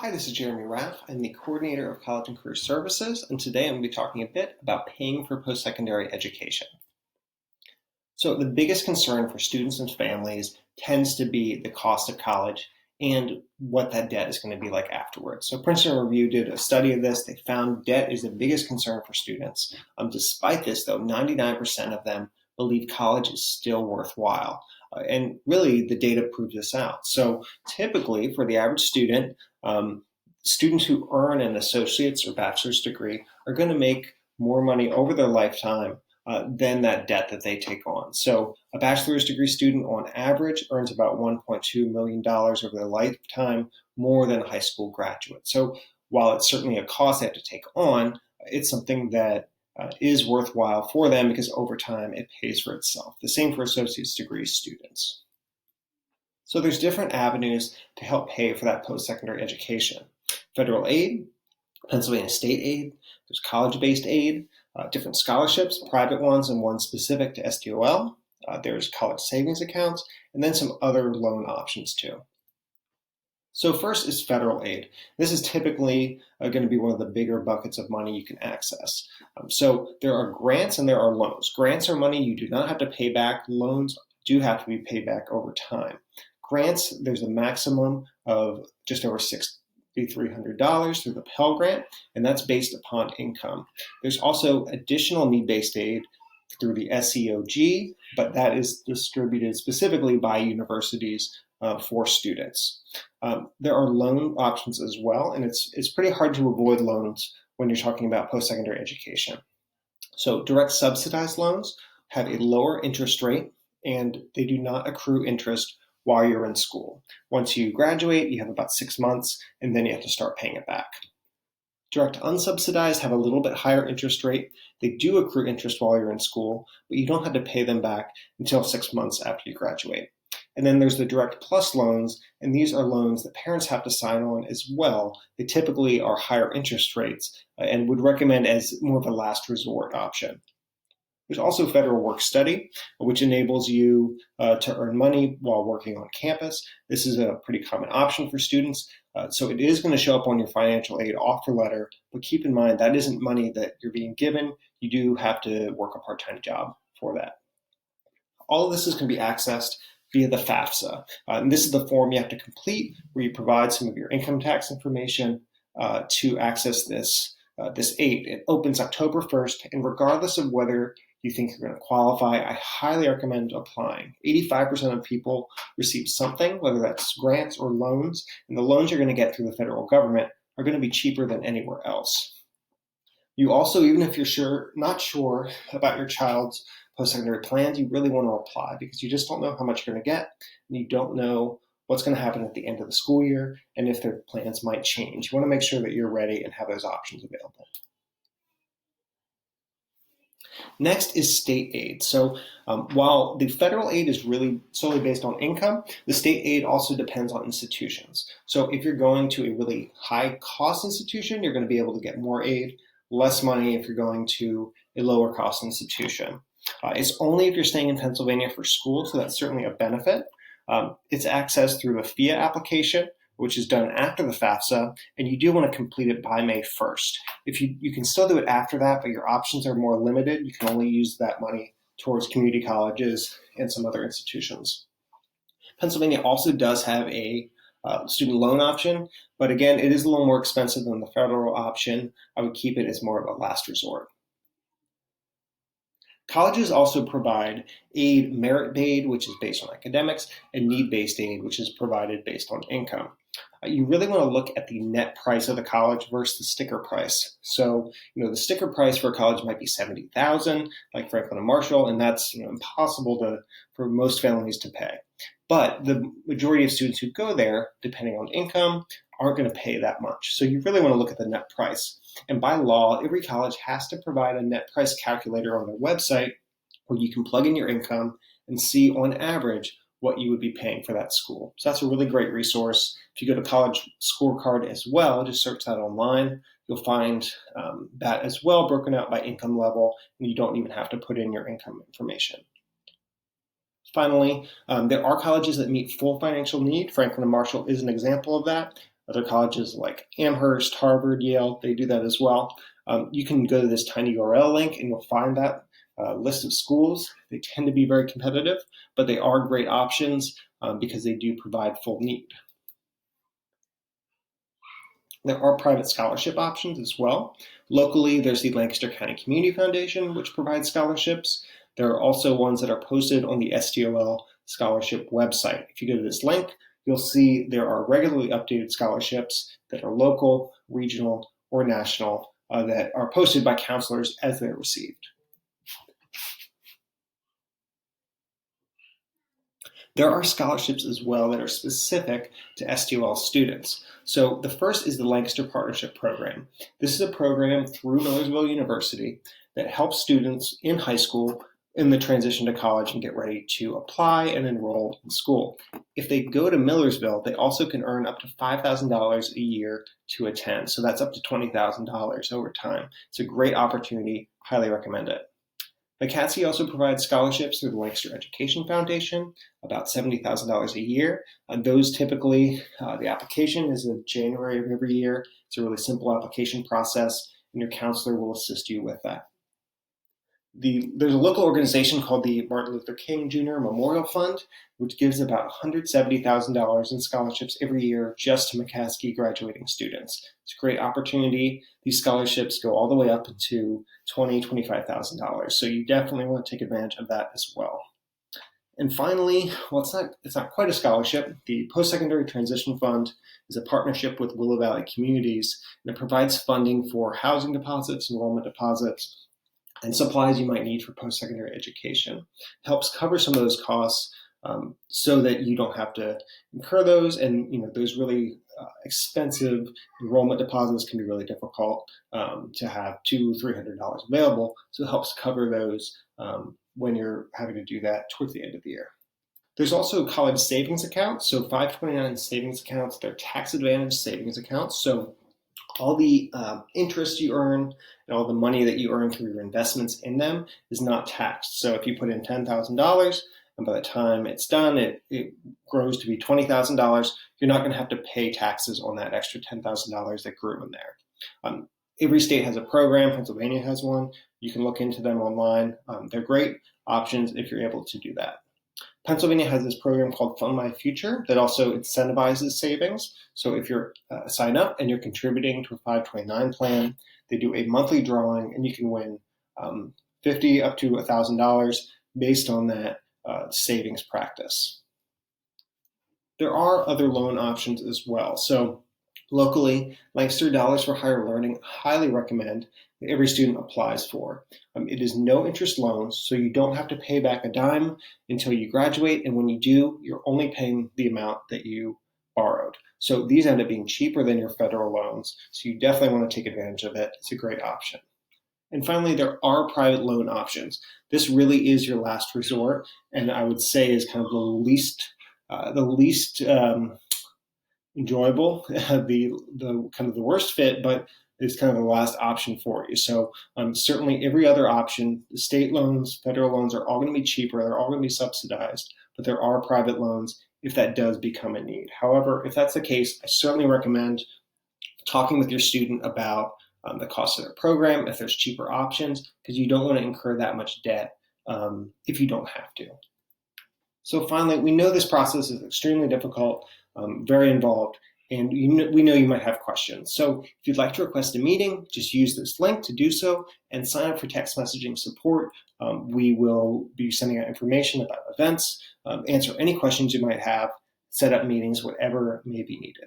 Hi, this is Jeremy Raff. I'm the coordinator of College and Career Services, and today I'm going to be talking a bit about paying for post-secondary education. So the biggest concern for students and families tends to be the cost of college and what that debt is going to be like afterwards. So Princeton Review did a study of this. They found debt is the biggest concern for students. Despite this, though, 99% of them believe college is still worthwhile. And really, the data proves this out. So typically, for the average student, students who earn an associate's or bachelor's degree are going to make more money over their lifetime than that debt that they take on. So a bachelor's degree student on average earns about $1.2 million over their lifetime, more than a high school graduate. So while it's certainly a cost they have to take on, it's something that is worthwhile for them because over time it pays for itself. The same for associate's degree students. So there's different avenues to help pay for that post-secondary education. Federal aid, Pennsylvania state aid, there's college-based aid, different scholarships, private ones and ones specific to STL. There's college savings accounts, and then some other loan options too. So first is federal aid. This is typically going to be one of the bigger buckets of money you can access. So there are grants and there are loans. Grants are money you do not have to pay back. Loans do have to be paid back over time. Grants, there's a maximum of just over $6,300 through the Pell Grant, and that's based upon income. There's also additional need-based aid through the SEOG, but that is distributed specifically by universities for students. There are loan options as well, and it's pretty hard to avoid loans when you're talking about post-secondary education. So direct subsidized loans have a lower interest rate, and they do not accrue interest while you're in school. Once you graduate, you have about 6 months, and then you have to start paying it back. Direct unsubsidized have a little bit higher interest rate. They do accrue interest while you're in school, but you don't have to pay them back until 6 months after you graduate. And then there's the direct plus loans, and these are loans that parents have to sign on as well. They typically are higher interest rates and would recommend as more of a last resort option. There's also federal work study, which enables you to earn money while working on campus. This is a pretty common option for students. So it is going to show up on your financial aid offer letter, but keep in mind that isn't money that you're being given. You do have to work a part-time job for that. All of this is going to be accessed via the FAFSA. And this is the form you have to complete where you provide some of your income tax information to access this aid. It opens October 1st, and regardless of whether you think you're going to qualify, I highly recommend applying. 85% of people receive something, whether that's grants or loans, and the loans you're going to get through the federal government are going to be cheaper than anywhere else. You also, even if you're not sure about your child's post-secondary plans, you really want to apply because you just don't know how much you're going to get, and you don't know what's going to happen at the end of the school year and if their plans might change. You want to make sure that you're ready and have those options available. Next is state aid. So while the federal aid is really solely based on income, the state aid also depends on institutions. So if you're going to a really high cost institution, you're going to be able to get more aid, less money if you're going to a lower cost institution. It's only if you're staying in Pennsylvania for school, so that's certainly a benefit. It's accessed through a FIA application, which is done after the FAFSA, and you do want to complete it by May 1st. If you can still do it after that, but your options are more limited, you can only use that money towards community colleges and some other institutions. Pennsylvania also does have a student loan option, but again, it is a little more expensive than the federal option. I would keep it as more of a last resort. Colleges also provide aid, merit aid, which is based on academics, and need-based aid, which is provided based on income. You really want to look at the net price of the college versus the sticker price. So, the sticker price for a college might be $70,000, like Franklin and Marshall, and that's impossible for most families to pay. But the majority of students who go there, depending on income, aren't going to pay that much. So you really want to look at the net price. And by law, every college has to provide a net price calculator on their website where you can plug in your income and see on average what you would be paying for that school. So that's a really great resource. If you go to College Scorecard as well, just search that online. You'll find that as well broken out by income level, and you don't even have to put in your income information. Finally, there are colleges that meet full financial need. Franklin and Marshall is an example of that. Other colleges like Amherst, Harvard, Yale, they do that as well. You can go to this tiny URL link and you'll find that list of schools. They tend to be very competitive, but they are great options because they do provide full need. There are private scholarship options as well. Locally, there's the Lancaster County Community Foundation, which provides scholarships. There are also ones that are posted on the STL Scholarship website. If you go to this link, you'll see there are regularly updated scholarships that are local, regional, or national that are posted by counselors as they're received. There are scholarships as well that are specific to STL students. So the first is the Lancaster Partnership Program. This is a program through Millersville University that helps students in high school in the transition to college and get ready to apply and enroll in school. If they go to Millersville, they also can earn up to $5,000 a year to attend. So that's up to $20,000 over time. It's a great opportunity. Highly recommend it. McCaskey also provides scholarships through the Lancaster Education Foundation, about $70,000 a year. Those typically, the application is in January of every year. It's a really simple application process, and your counselor will assist you with that. There's a local organization called the Martin Luther King Jr. Memorial Fund, which gives about $170,000 in scholarships every year just to McCaskey graduating students. It's a great opportunity. These scholarships go all the way up to $20,000, $25,000. So you definitely want to take advantage of that as well. And finally, well, it's not quite a scholarship. The Postsecondary Transition Fund is a partnership with Willow Valley Communities, and it provides funding for housing deposits, enrollment deposits, and supplies you might need for post-secondary education. It helps cover some of those costs so that you don't have to incur those, and those really expensive enrollment deposits can be really difficult to have $200-300 available, so it helps cover those when you're having to do that towards the end of the year. There's also college savings accounts, so 529 savings accounts. They're tax-advantaged savings accounts, so all the interest you earn and all the money that you earn through your investments in them is not taxed. So if you put in $10,000 and by the time it's done, it grows to be $20,000, you're not going to have to pay taxes on that extra $10,000 that grew in there. Every state has a program. Pennsylvania has one. You can look into them online. They're great options if you're able to do that. Pennsylvania has this program called Fund My Future that also incentivizes savings. So if you're sign up and you're contributing to a 529 plan, they do a monthly drawing and you can win $50 up to $1,000 based on that savings practice. There are other loan options as well. So locally, Lancaster Dollars for Higher Learning, highly recommend that every student applies for. It is no interest loans, so you don't have to pay back a dime until you graduate, and when you do, you're only paying the amount that you borrowed. So these end up being cheaper than your federal loans, so you definitely want to take advantage of it. It's a great option. And finally, there are private loan options. This really is your last resort, and I would say is kind of the least enjoyable, the kind of the worst fit, but it's kind of the last option for you. So certainly every other option, the state loans, federal loans are all going to be cheaper. They're all going to be subsidized, but there are private loans if that does become a need. However, if that's the case, I certainly recommend talking with your student about the cost of their program, if there's cheaper options, because you don't want to incur that much debt if you don't have to. So finally, we know this process is extremely difficult, very involved, and we know you might have questions. So if you'd like to request a meeting, just use this link to do so and sign up for text messaging support. We will be sending out information about events, answer any questions you might have, set up meetings, whatever may be needed.